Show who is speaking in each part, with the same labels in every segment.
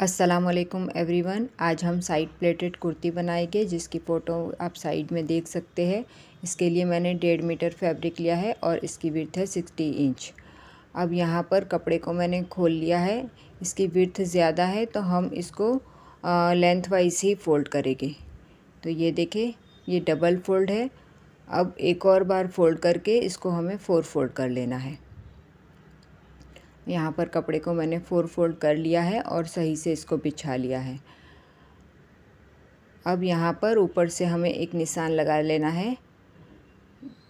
Speaker 1: अस्सलाम वालेकुम एवरीवन। आज हम साइड प्लेटेड कुर्ती बनाएंगे जिसकी फ़ोटो आप साइड में देख सकते हैं। इसके लिए मैंने 1.5 मीटर फैब्रिक लिया है और इसकी विड्थ है 60 इंच। अब यहाँ पर कपड़े को मैंने खोल लिया है। इसकी विड्थ ज़्यादा है तो हम इसको लेंथ वाइज ही फ़ोल्ड करेंगे। तो ये देखें, ये डबल फ़ोल्ड है। अब एक और बार फ़ोल्ड करके इसको हमें 4 फोल्ड कर लेना है। यहाँ पर कपड़े को मैंने 4 फोल्ड कर लिया है और सही से इसको बिछा लिया है। अब यहाँ पर ऊपर से हमें एक निशान लगा लेना है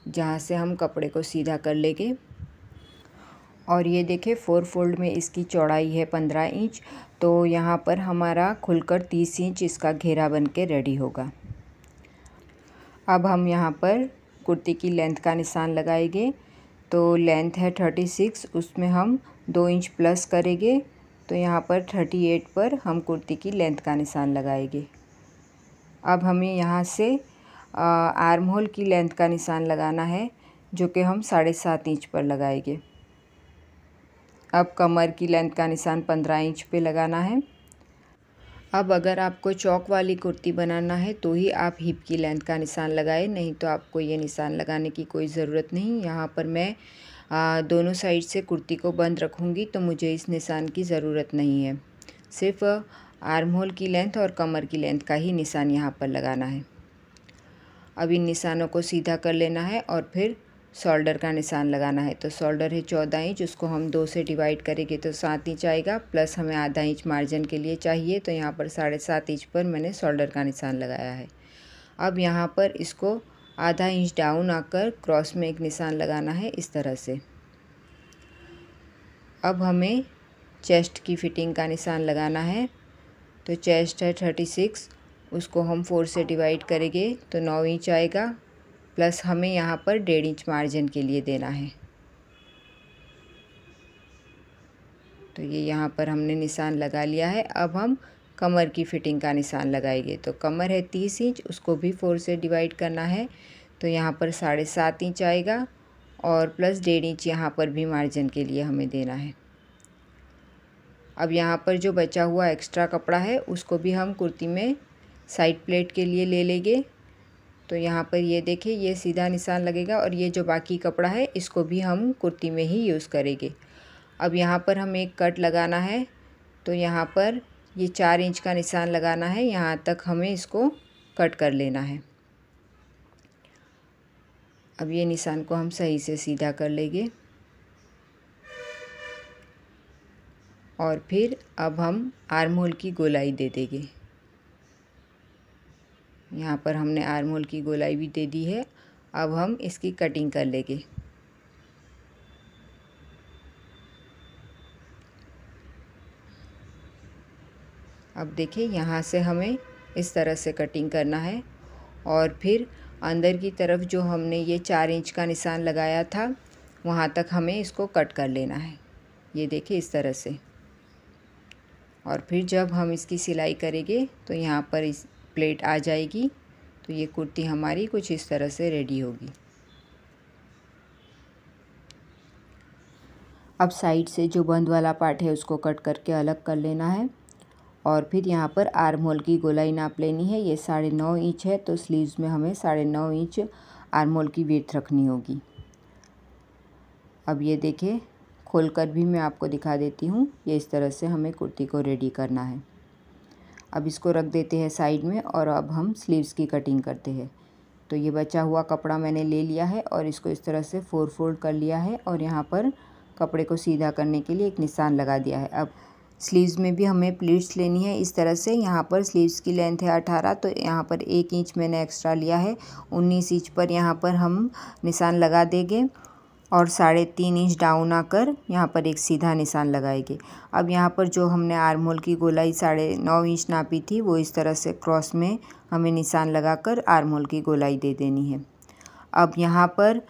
Speaker 1: जहाँ से हम कपड़े को सीधा कर लेंगे। और ये देखें, 4 फोल्ड में इसकी चौड़ाई है 15 इंच, तो यहाँ पर हमारा खुलकर 30 इंच इसका घेरा बन के रेडी होगा। अब हम यहाँ पर कुर्ती की लेंथ का निशान लगाएंगे। तो लेंथ है 36, उसमें हम 2 इंच प्लस करेंगे। तो यहाँ पर 38 पर हम कुर्ती की लेंथ का निशान लगाएंगे। अब हमें यहाँ से आर्म होल की लेंथ का निशान लगाना है जो कि हम 7.5 इंच पर लगाएंगे। अब कमर की लेंथ का निशान 15 इंच पे लगाना है। अब अगर आपको चौक वाली कुर्ती बनाना है तो ही आप हिप की लेंथ का निशान लगाएं, नहीं तो आपको ये निशान लगाने की कोई ज़रूरत नहीं। यहाँ पर मैं दोनों साइड से कुर्ती को बंद रखूँगी तो मुझे इस निशान की ज़रूरत नहीं है। सिर्फ आर्म होल की लेंथ और कमर की लेंथ का ही निशान यहाँ पर लगाना है। अब इन निशानों को सीधा कर लेना है और फिर शोल्डर का निशान लगाना है। तो शोल्डर है 14 इंच, उसको हम 2 से डिवाइड करेंगे तो 7 इंच आएगा, प्लस हमें आधा इंच मार्जिन के लिए चाहिए। तो यहाँ पर 7.5 इंच पर मैंने शोल्डर का निशान लगाया है। अब यहाँ पर इसको आधा इंच डाउन आकर क्रॉस में एक निशान लगाना है इस तरह से। अब हमें चेस्ट की फिटिंग का निशान लगाना है। तो चेस्ट है 36, उसको हम 4 से डिवाइड करेंगे तो 9 इंच आएगा, प्लस हमें यहाँ पर 1.5 इंच मार्जिन के लिए देना है। तो ये यहाँ पर हमने निशान लगा लिया है। अब हम कमर की फिटिंग का निशान लगाएंगे। तो कमर है 30 इंच, उसको भी 4 से डिवाइड करना है। तो यहाँ पर 7.5 इंच आएगा और प्लस 1.5 इंच यहाँ पर भी मार्जिन के लिए हमें देना है। अब यहाँ पर जो बचा हुआ एक्स्ट्रा कपड़ा है उसको भी हम कुर्ती में साइड प्लेट के लिए ले लेंगे। तो यहाँ पर ये देखिए, ये सीधा निशान लगेगा और ये जो बाकी कपड़ा है इसको भी हम कुर्ती में ही यूज़ करेंगे। अब यहाँ पर हमें एक कट लगाना है। तो यहाँ पर ये 4 इंच का निशान लगाना है, यहाँ तक हमें इसको कट कर लेना है। अब ये निशान को हम सही से सीधा कर लेंगे और फिर अब हम आर्म होल की गोलाई दे देंगे। यहाँ पर हमने आर्म होल की गोलाई भी दे दी है। अब हम इसकी कटिंग कर लेंगे। अब देखिए, यहाँ से हमें इस तरह से कटिंग करना है और फिर अंदर की तरफ जो हमने ये 4 इंच का निशान लगाया था वहाँ तक हमें इसको कट कर लेना है। ये देखिए इस तरह से। और फिर जब हम इसकी सिलाई करेंगे तो यहाँ पर इस प्लेट आ जाएगी। तो ये कुर्ती हमारी कुछ इस तरह से रेडी होगी। अब साइड से जो बंद वाला पार्ट है उसको कट करके अलग कर लेना है और फिर यहाँ पर आर्म होल की गोलाई नाप लेनी है। ये 9.5 इंच है, तो स्लीव्स में हमें 9.5 इंच आर्म होल की विड्थ रखनी होगी। अब ये देखिए, खोलकर भी मैं आपको दिखा देती हूँ। ये इस तरह से हमें कुर्ती को रेडी करना है। अब इसको रख देते हैं साइड में और अब हम स्लीव्स की कटिंग करते हैं। तो ये बचा हुआ कपड़ा मैंने ले लिया है और इसको इस तरह से 4 फोल्ड कर लिया है और यहाँ पर कपड़े को सीधा करने के लिए एक निशान लगा दिया है। अब स्लीव्स में भी हमें प्लीट्स लेनी है इस तरह से। यहाँ पर स्लीव्स की लेंथ है 18, तो यहाँ पर 1 इंच मैंने एक्स्ट्रा लिया है। 19 इंच पर यहाँ पर हम निशान लगा देंगे और 3.5 इंच डाउन आकर यहाँ पर एक सीधा निशान लगाएंगे। अब यहाँ पर जो हमने आर्म होल की गोलाई 9.5 इंच नापी थी वो इस तरह से क्रॉस में हमें निशान लगाकर आर्म होल की गोलाई दे देनी है। अब यहाँ पर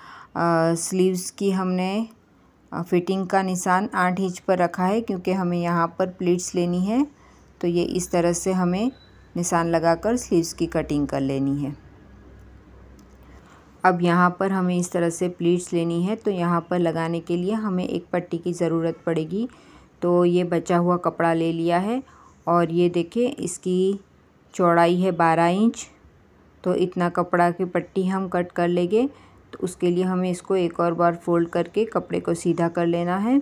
Speaker 1: स्लीव्स की हमने फिटिंग का निशान 8 इंच पर रखा है क्योंकि हमें यहाँ पर प्लीट्स लेनी है। तो ये इस तरह से हमें निशान लगाकर स्लीव्स की कटिंग कर लेनी है। अब यहाँ पर हमें इस तरह से प्लीट्स लेनी है। तो यहाँ पर लगाने के लिए हमें एक पट्टी की ज़रूरत पड़ेगी। तो ये बचा हुआ कपड़ा ले लिया है और ये देखिए इसकी चौड़ाई है 12 इंच। तो इतना कपड़ा की पट्टी हम कट कर लेंगे। तो उसके लिए हमें इसको एक और बार फोल्ड करके कपड़े को सीधा कर लेना है।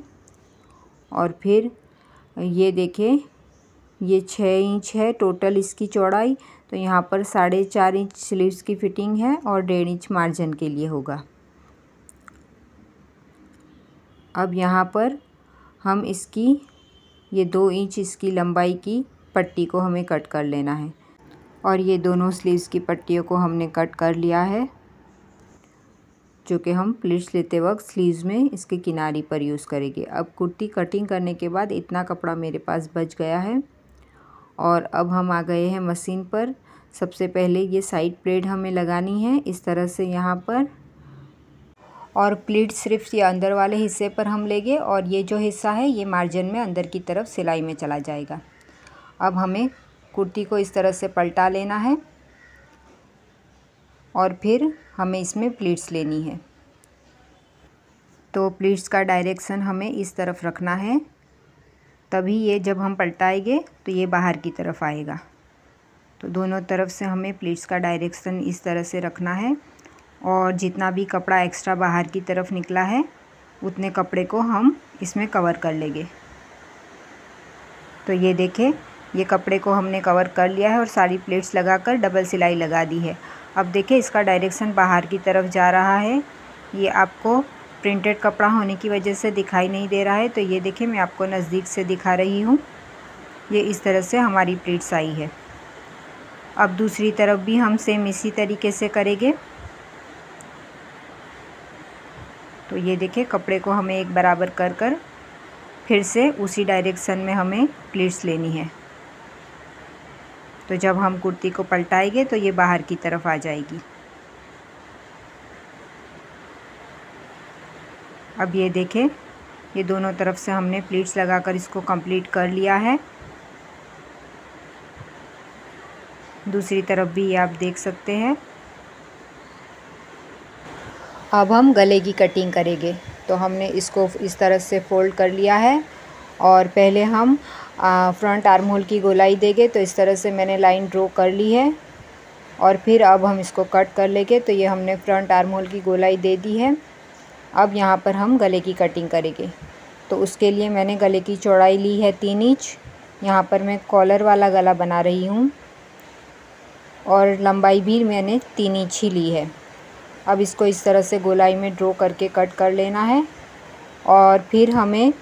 Speaker 1: और फिर ये देखिए ये 6 इंच है टोटल इसकी चौड़ाई। तो यहाँ पर 4.5 इंच स्लीव्स की फिटिंग है और 1.5 इंच मार्जिन के लिए होगा। अब यहाँ पर हम इसकी ये 2 इंच इसकी लंबाई की पट्टी को हमें कट कर लेना है। और ये दोनों स्लीव्स की पट्टियों को हमने कट कर लिया है, जो कि हम प्लीट्स लेते वक्त स्लीव्स में इसके किनारी पर यूज़ करेंगे। अब कुर्ती कटिंग करने के बाद इतना कपड़ा मेरे पास बच गया है। और अब हम आ गए हैं मशीन पर। सबसे पहले ये साइड प्लेट हमें लगानी है इस तरह से यहाँ पर, और प्लीट सिर्फ ये अंदर वाले हिस्से पर हम लेंगे और ये जो हिस्सा है ये मार्जिन में अंदर की तरफ सिलाई में चला जाएगा। अब हमें कुर्ती को इस तरह से पलटा लेना है और फिर हमें इसमें प्लीट्स लेनी है। तो प्लीट्स का डायरेक्शन हमें इस तरफ रखना है, तभी ये जब हम पलटाएंगे तो ये बाहर की तरफ आएगा। तो दोनों तरफ से हमें प्लीट्स का डायरेक्शन इस तरह से रखना है और जितना भी कपड़ा एक्स्ट्रा बाहर की तरफ निकला है उतने कपड़े को हम इसमें कवर कर लेंगे। तो ये देखें ये कपड़े को हमने कवर कर लिया है और सारी प्लेट्स लगाकर डबल सिलाई लगा दी है। अब देखें इसका डायरेक्शन बाहर की तरफ जा रहा है। ये आपको प्रिंटेड कपड़ा होने की वजह से दिखाई नहीं दे रहा है। तो ये देखें मैं आपको नज़दीक से दिखा रही हूँ। ये इस तरह से हमारी प्लेट्स आई है। अब दूसरी तरफ भी हम सेम इसी तरीके से करेंगे। तो ये देखिए कपड़े को हमें एक बराबर कर कर फिर से उसी डायरेक्शन में हमें प्लीट्स लेनी है। तो जब हम कुर्ती को पलटाएंगे तो ये बाहर की तरफ आ जाएगी। अब ये देखें ये दोनों तरफ से हमने प्लीट्स लगाकर इसको कंप्लीट कर लिया है। दूसरी तरफ भी ये आप देख सकते हैं। अब हम गले की कटिंग करेंगे। तो हमने इसको इस तरह से फोल्ड कर लिया है और पहले हम फ्रंट आर्म होल की गोलाई देंगे। तो इस तरह से मैंने लाइन ड्रॉ कर ली है और फिर अब हम इसको कट कर लेंगे। तो ये हमने फ्रंट आर्म होल की गोलाई दे दी है। अब यहाँ पर हम गले की कटिंग करेंगे। तो उसके लिए मैंने गले की चौड़ाई ली है 3 इंच। यहाँ पर मैं कॉलर वाला गला बना रही हूँ और लंबाई भी मैंने 3 इंच ही ली है। अब इसको इस तरह से गोलाई में ड्रॉ करके कट कर लेना है और फिर हमें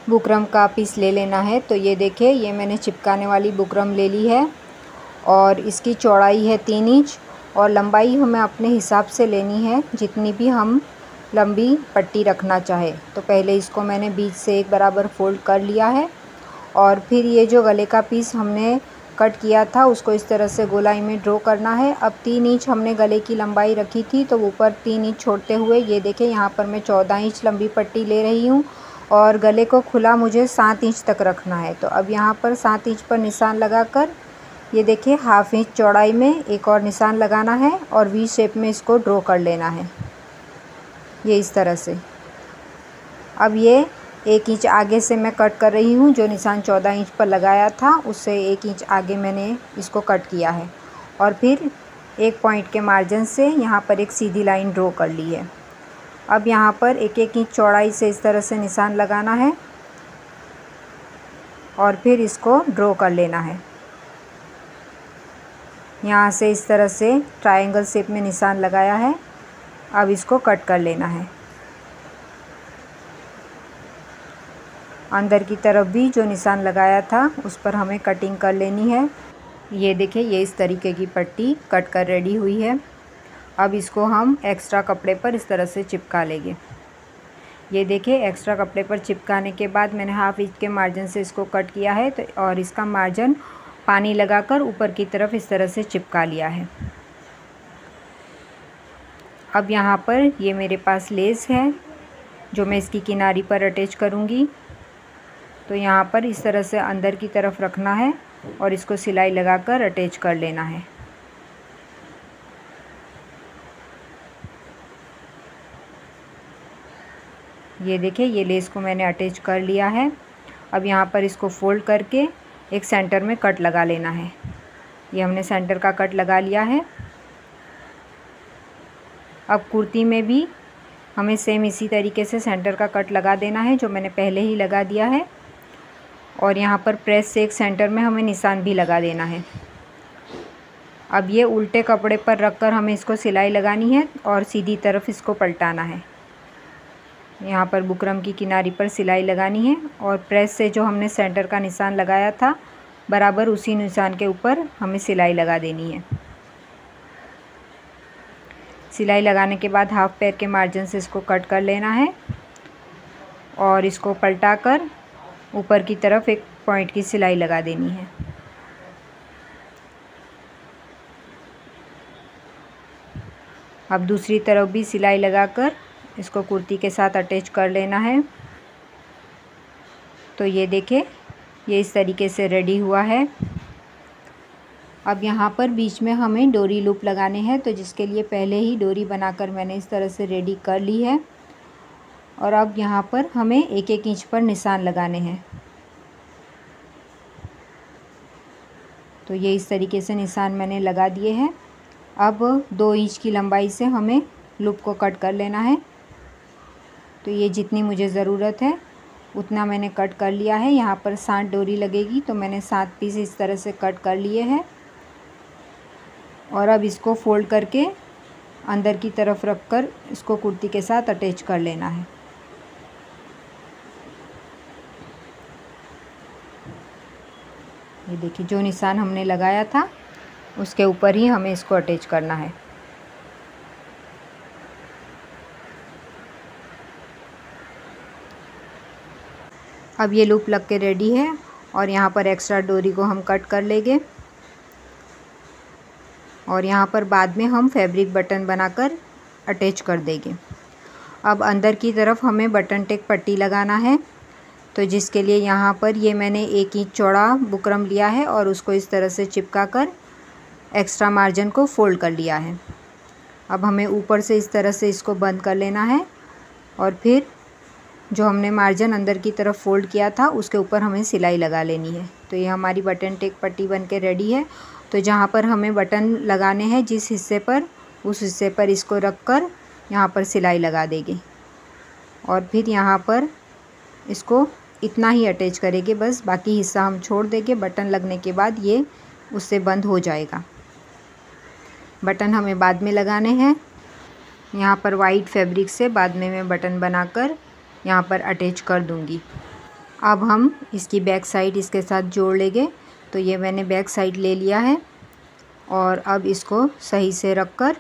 Speaker 1: बुकरम का पीस ले लेना है। तो ये देखिए ये मैंने चिपकाने वाली बुकरम ले ली है और इसकी चौड़ाई है 3 इंच और लंबाई हमें अपने हिसाब से लेनी है जितनी भी हम लंबी पट्टी रखना चाहे। तो पहले इसको मैंने बीच से एक बराबर फोल्ड कर लिया है और फिर ये जो गले का पीस हमने कट किया था उसको इस तरह से गोलाई में ड्रॉ करना है। अब 3 इंच हमने गले की लंबाई रखी थी तो ऊपर 3 इंच छोड़ते हुए ये देखें यहाँ पर मैं 14 इंच लंबी पट्टी ले रही हूँ और गले को खुला मुझे 7 इंच तक रखना है। तो अब यहाँ पर 7 इंच पर निशान लगाकर ये देखिए हाफ इंच चौड़ाई में एक और निशान लगाना है और वी शेप में इसको ड्रॉ कर लेना है ये इस तरह से। अब ये 1 इंच आगे से मैं कट कर रही हूँ। जो निशान 14 इंच पर लगाया था उससे 1 इंच आगे मैंने इसको कट किया है और फिर एक पॉइंट के मार्जिन से यहाँ पर एक सीधी लाइन ड्रॉ कर ली है। अब यहाँ पर 1-1 इंच चौड़ाई से इस तरह से निशान लगाना है और फिर इसको ड्रॉ कर लेना है। यहाँ से इस तरह से ट्रायंगल शेप में निशान लगाया है। अब इसको कट कर लेना है। अंदर की तरफ भी जो निशान लगाया था उस पर हमें कटिंग कर लेनी है। ये देखिए ये इस तरीके की पट्टी कट कर रेडी हुई है। अब इसको हम एक्स्ट्रा कपड़े पर इस तरह से चिपका लेंगे। ये देखिए एक्स्ट्रा कपड़े पर चिपकाने के बाद मैंने हाफ इंच के मार्जिन से इसको कट किया है। तो और इसका मार्जिन पानी लगाकर ऊपर की तरफ इस तरह से चिपका लिया है। अब यहाँ पर ये मेरे पास लेस है जो मैं इसकी किनारी पर अटैच करूँगी। तो यहाँ पर इस तरह से अंदर की तरफ रखना है और इसको सिलाई लगाकर अटैच कर लेना है। ये देखिए ये लेस को मैंने अटैच कर लिया है अब यहाँ पर इसको फोल्ड करके एक सेंटर में कट लगा लेना है। ये हमने सेंटर का कट लगा लिया है। अब कुर्ती में भी हमें सेम इसी तरीके से सेंटर का कट लगा देना है जो मैंने पहले ही लगा दिया है। और यहाँ पर प्रेस से एक सेंटर में हमें निशान भी लगा देना है। अब ये उल्टे कपड़े पर रखकर हमें इसको सिलाई लगानी है और सीधी तरफ इसको पलटाना है। यहाँ पर बुकरम की किनारी पर सिलाई लगानी है और प्रेस से जो हमने सेंटर का निशान लगाया था बराबर उसी निशान के ऊपर हमें सिलाई लगा देनी है। सिलाई लगाने के बाद हाफ पैर के मार्जिन से इसको कट कर लेना है और इसको पलटाकर ऊपर की तरफ एक पॉइंट की सिलाई लगा देनी है। अब दूसरी तरफ भी सिलाई लगाकर इसको कुर्ती के साथ अटैच कर लेना है। तो ये देखिए, ये इस तरीके से रेडी हुआ है। अब यहाँ पर बीच में हमें डोरी लूप लगाने हैं, तो जिसके लिए पहले ही डोरी बनाकर मैंने इस तरह से रेडी कर ली है। और अब यहाँ पर हमें 1-1 इंच पर निशान लगाने हैं। तो ये इस तरीके से निशान मैंने लगा दिए हैं। अब 2 इंच की लंबाई से हमें लूप को कट कर लेना है। तो ये जितनी मुझे ज़रूरत है उतना मैंने कट कर लिया है। यहाँ पर 7 डोरी लगेगी, तो मैंने 7 पीस इस तरह से कट कर लिए हैं। और अब इसको फोल्ड करके अंदर की तरफ रखकर इसको कुर्ती के साथ अटैच कर लेना है। ये देखिए, जो निशान हमने लगाया था उसके ऊपर ही हमें इसको अटैच करना है। अब ये लूप लग के रेडी है और यहाँ पर एक्स्ट्रा डोरी को हम कट कर लेंगे और यहाँ पर बाद में हम फैब्रिक बटन बनाकर अटैच कर देंगे। अब अंदर की तरफ हमें बटन टेक पट्टी लगाना है, तो जिसके लिए यहाँ पर ये मैंने 1 इंच चौड़ा बुकरम लिया है और उसको इस तरह से चिपका कर एक्स्ट्रा मार्जिन को फोल्ड कर लिया है। अब हमें ऊपर से इस तरह से इसको बंद कर लेना है और फिर जो हमने मार्जिन अंदर की तरफ फोल्ड किया था उसके ऊपर हमें सिलाई लगा लेनी है। तो ये हमारी बटन टेक पट्टी बन के रेडी है। तो जहाँ पर हमें बटन लगाने हैं जिस हिस्से पर, उस हिस्से पर इसको रख कर यहाँ पर सिलाई लगा देंगे और फिर यहाँ पर इसको इतना ही अटैच करेंगे, बस बाकी हिस्सा हम छोड़ देंगे। बटन लगने के बाद ये उससे बंद हो जाएगा। बटन हमें बाद में लगाने हैं। यहाँ पर वाइट फैब्रिक से बाद में मैं बटन बनाकर यहाँ पर अटैच कर दूँगी। अब हम इसकी बैक साइड इसके साथ जोड़ लेंगे। तो ये मैंने बैक साइड ले लिया है और अब इसको सही से रखकर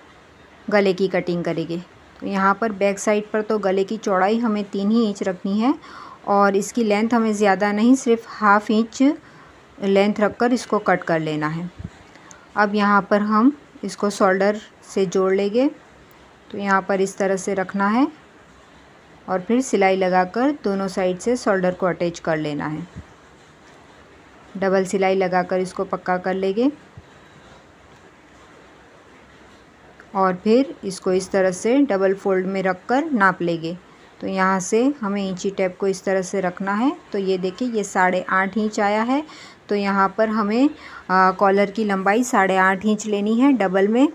Speaker 1: गले की कटिंग करेंगे। तो यहाँ पर बैक साइड पर तो गले की चौड़ाई हमें 3 ही इंच रखनी है और इसकी लेंथ हमें ज़्यादा नहीं, सिर्फ हाफ इंच लेंथ रखकर इसको कट कर लेना है। अब यहाँ पर हम इसको शोल्डर से जोड़ लेंगे। तो यहाँ पर इस तरह से रखना है और फिर सिलाई लगाकर दोनों साइड से शोल्डर को अटैच कर लेना है। डबल सिलाई लगाकर इसको पक्का कर लेंगे और फिर इसको इस तरह से डबल फोल्ड में रखकर नाप लेंगे। तो यहाँ से हमें इंची टेप को इस तरह से रखना है। तो ये देखिए, ये 8.5 इंच आया है। तो यहाँ पर हमें कॉलर की लंबाई 8.5 इंच लेनी है डबल में।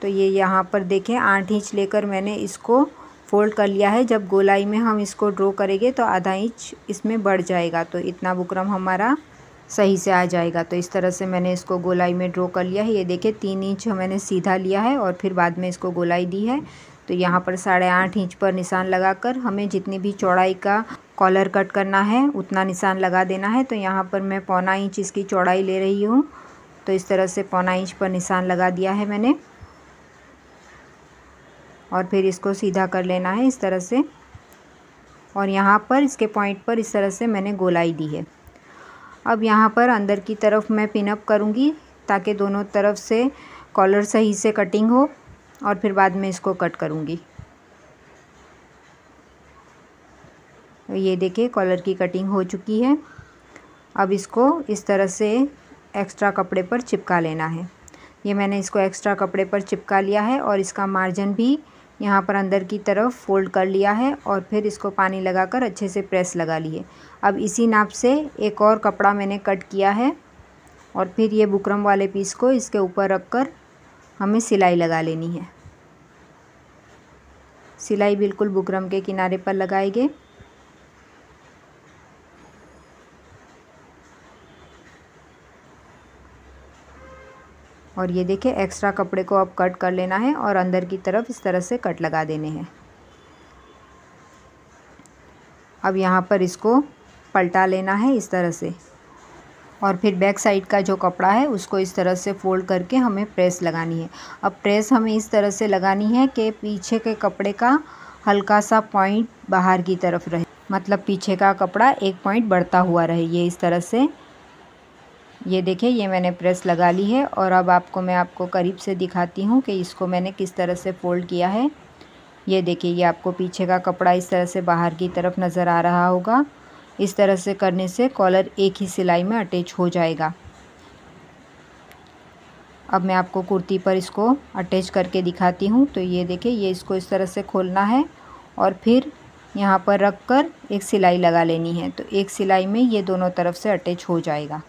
Speaker 1: तो ये यहाँ पर देखें 8 इंच लेकर मैंने इसको फोल्ड कर लिया है। जब गोलाई में हम इसको ड्रॉ करेंगे तो आधा इंच इसमें बढ़ जाएगा, तो इतना बुकरम हमारा सही से आ जाएगा। तो इस तरह से मैंने इसको गोलाई में ड्रॉ कर लिया है। ये देखिए 3 इंच मैंने सीधा लिया है और फिर बाद में इसको गोलाई दी है। तो यहाँ पर 8.5 इंच पर निशान लगाकर हमें जितनी भी चौड़ाई का कॉलर कट करना है उतना निशान लगा देना है। तो यहाँ पर मैं 1.25 इंच इसकी चौड़ाई ले रही हूँ। तो इस तरह से 1.25 इंच पर निशान लगा दिया है मैंने और फिर इसको सीधा कर लेना है इस तरह से। और यहाँ पर इसके पॉइंट पर इस तरह से मैंने गोलाई दी है। अब यहाँ पर अंदर की तरफ मैं पिन अप करूँगी ताकि दोनों तरफ से कॉलर सही से कटिंग हो और फिर बाद में इसको कट करूँगी। तो ये देखिए कॉलर की कटिंग हो चुकी है। अब इसको इस तरह से एक्स्ट्रा कपड़े पर चिपका लेना है। ये मैंने इसको एक्स्ट्रा कपड़े पर चिपका लिया है और इसका मार्जिन भी यहाँ पर अंदर की तरफ फोल्ड कर लिया है और फिर इसको पानी लगाकर अच्छे से प्रेस लगा लिए। अब इसी नाप से एक और कपड़ा मैंने कट किया है और फिर ये बुकरम वाले पीस को इसके ऊपर रखकर हमें सिलाई लगा लेनी है। सिलाई बिल्कुल बुकरम के किनारे पर लगाएंगे। और ये देखिए एक्स्ट्रा कपड़े को अब कट कर लेना है और अंदर की तरफ इस तरह से कट लगा देने हैं। अब यहाँ पर इसको पलटा लेना है इस तरह से और फिर बैक साइड का जो कपड़ा है उसको इस तरह से फोल्ड करके हमें प्रेस लगानी है। अब प्रेस हमें इस तरह से लगानी है कि पीछे के कपड़े का हल्का सा पॉइंट बाहर की तरफ रहे, मतलब पीछे का कपड़ा एक पॉइंट बढ़ता हुआ रहे, ये इस तरह से। ये देखिए ये मैंने प्रेस लगा ली है और अब मैं आपको करीब से दिखाती हूँ कि इसको मैंने किस तरह से फ़ोल्ड किया है। ये देखिए ये आपको पीछे का कपड़ा इस तरह से बाहर की तरफ नज़र आ रहा होगा। इस तरह से करने से कॉलर एक ही सिलाई में अटैच हो जाएगा। अब मैं आपको कुर्ती पर इसको अटैच करके दिखाती हूँ। तो ये देखिए ये इसको इस तरह से खोलना है और फिर यहाँ पर रख कर एक सिलाई लगा लेनी है। तो एक सिलाई में ये दोनों तरफ से अटैच हो जाएगा।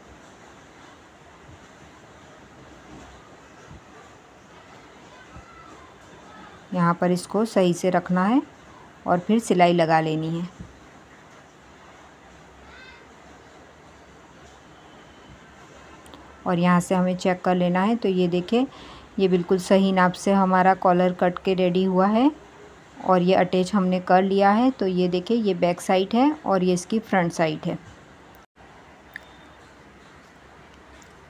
Speaker 1: यहाँ पर इसको सही से रखना है और फिर सिलाई लगा लेनी है। और यहाँ से हमें चेक कर लेना है। तो ये देखिए ये बिल्कुल सही नाप से हमारा कॉलर कट के रेडी हुआ है और ये अटैच हमने कर लिया है। तो ये देखिए ये बैक साइड है और ये इसकी फ्रंट साइड है।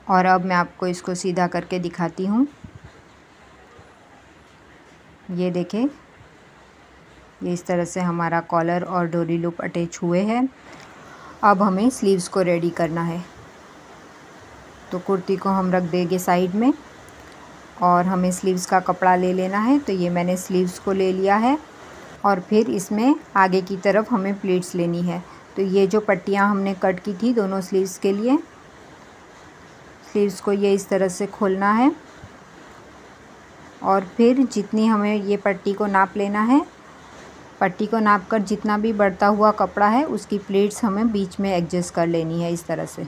Speaker 1: और अब मैं आपको इसको सीधा करके दिखाती हूँ। ये देखिए ये इस तरह से हमारा कॉलर और डोरी लूप अटैच हुए हैं। अब हमें स्लीव्स को रेडी करना है। तो कुर्ती को हम रख देंगे साइड में और हमें स्लीव्स का कपड़ा ले लेना है। तो ये मैंने स्लीव्स को ले लिया है और फिर इसमें आगे की तरफ हमें प्लीट्स लेनी है। तो ये जो पट्टियाँ हमने कट की थी दोनों स्लीव्स के लिए, स्लीव्स को ये इस तरह से खोलना है और फिर जितनी हमें ये पट्टी को नाप लेना है, पट्टी को नाप कर जितना भी बढ़ता हुआ कपड़ा है उसकी प्लीट्स हमें बीच में एडजस्ट कर लेनी है इस तरह से।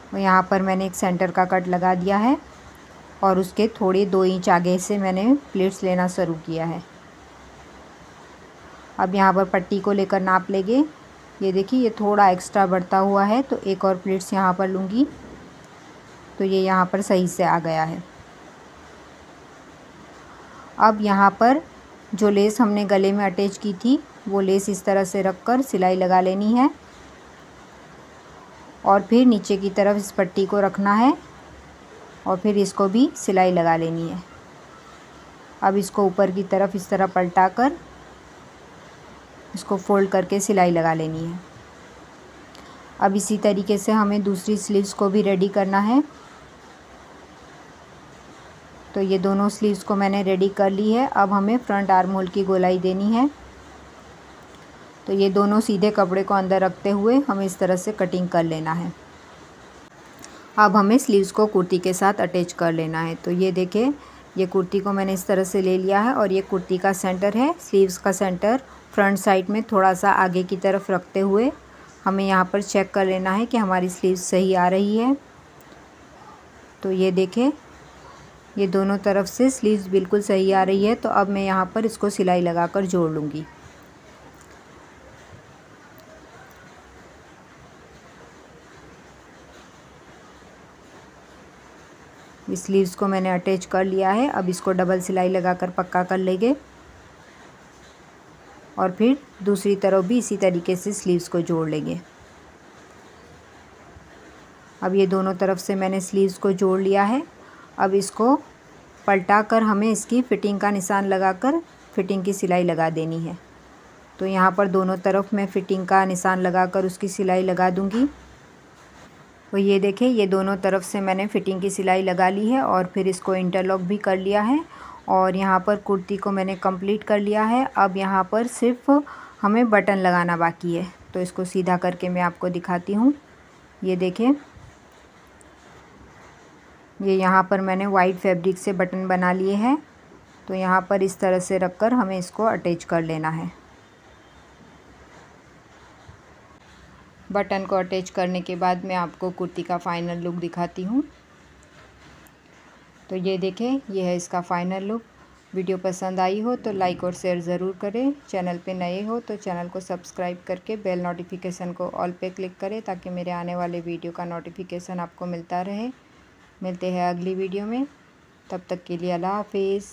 Speaker 1: और यहाँ पर मैंने एक सेंटर का कट लगा दिया है और उसके थोड़े 2 इंच आगे से मैंने प्लीट्स लेना शुरू किया है। अब यहाँ पर पट्टी को लेकर नाप लेंगे। ये देखिए ये थोड़ा एक्स्ट्रा बढ़ता हुआ है तो एक और प्लीट्स यहाँ पर लूँगी। तो ये यहाँ पर सही से आ गया है। अब यहाँ पर जो लेस हमने गले में अटैच की थी वो लेस इस तरह से रखकर सिलाई लगा लेनी है और फिर नीचे की तरफ इस पट्टी को रखना है और फिर इसको भी सिलाई लगा लेनी है। अब इसको ऊपर की तरफ इस तरह पलटा कर इसको फोल्ड करके सिलाई लगा लेनी है। अब इसी तरीके से हमें दूसरी स्लीव्स को भी रेडी करना है। तो ये दोनों स्लीव्स को मैंने रेडी कर ली है। अब हमें फ्रंट आर्म होल की गोलाई देनी है। तो ये दोनों सीधे कपड़े को अंदर रखते हुए हमें इस तरह से कटिंग कर लेना है। अब हमें स्लीव्स को कुर्ती के साथ अटैच कर लेना है। तो ये देखिए ये कुर्ती को मैंने इस तरह से ले लिया है और ये कुर्ती का सेंटर है। स्लीव्स का सेंटर फ्रंट साइड में थोड़ा सा आगे की तरफ रखते हुए हमें यहाँ पर चेक कर लेना है कि हमारी स्लीव्स सही आ रही है। तो ये देखिए ये दोनों तरफ से स्लीव्स बिल्कुल सही आ रही है। तो अब मैं यहाँ पर इसको सिलाई लगाकर जोड़ लूँगी। स्लीव्स को मैंने अटैच कर लिया है। अब इसको डबल सिलाई लगाकर पक्का कर लेंगे और फिर दूसरी तरफ भी इसी तरीके से स्लीव्स को जोड़ लेंगे। अब ये दोनों तरफ से मैंने स्लीव्स को जोड़ लिया है। अब इसको पलटा कर हमें इसकी फ़िटिंग का निशान लगाकर फ़िटिंग की सिलाई लगा देनी है। तो यहाँ पर दोनों तरफ मैं फ़िटिंग का निशान लगाकर उसकी सिलाई लगा दूँगी। तो ये देखिए ये दोनों तरफ से मैंने फ़िटिंग की सिलाई लगा ली है और फिर इसको इंटरलॉक भी कर लिया है और यहाँ पर कुर्ती को मैंने कंप्लीट कर लिया है। अब यहाँ पर सिर्फ हमें बटन लगाना बाकी है। तो इसको सीधा करके मैं आपको दिखाती हूँ। ये देखिए ये यहाँ पर मैंने वाइट फैब्रिक से बटन बना लिए हैं। तो यहाँ पर इस तरह से रखकर हमें इसको अटैच कर लेना है। बटन को अटैच करने के बाद मैं आपको कुर्ती का फ़ाइनल लुक दिखाती हूँ। तो ये देखें, ये है इसका फ़ाइनल लुक। वीडियो पसंद आई हो तो लाइक और शेयर ज़रूर करें। चैनल पे नए हो तो चैनल को सब्सक्राइब करके बेल नोटिफिकेशन को ऑल पे क्लिक करें ताकि मेरे आने वाले वीडियो का नोटिफिकेशन आपको मिलता रहे। मिलते हैं अगली वीडियो में, तब तक के लिए अल्लाह हाफिज़।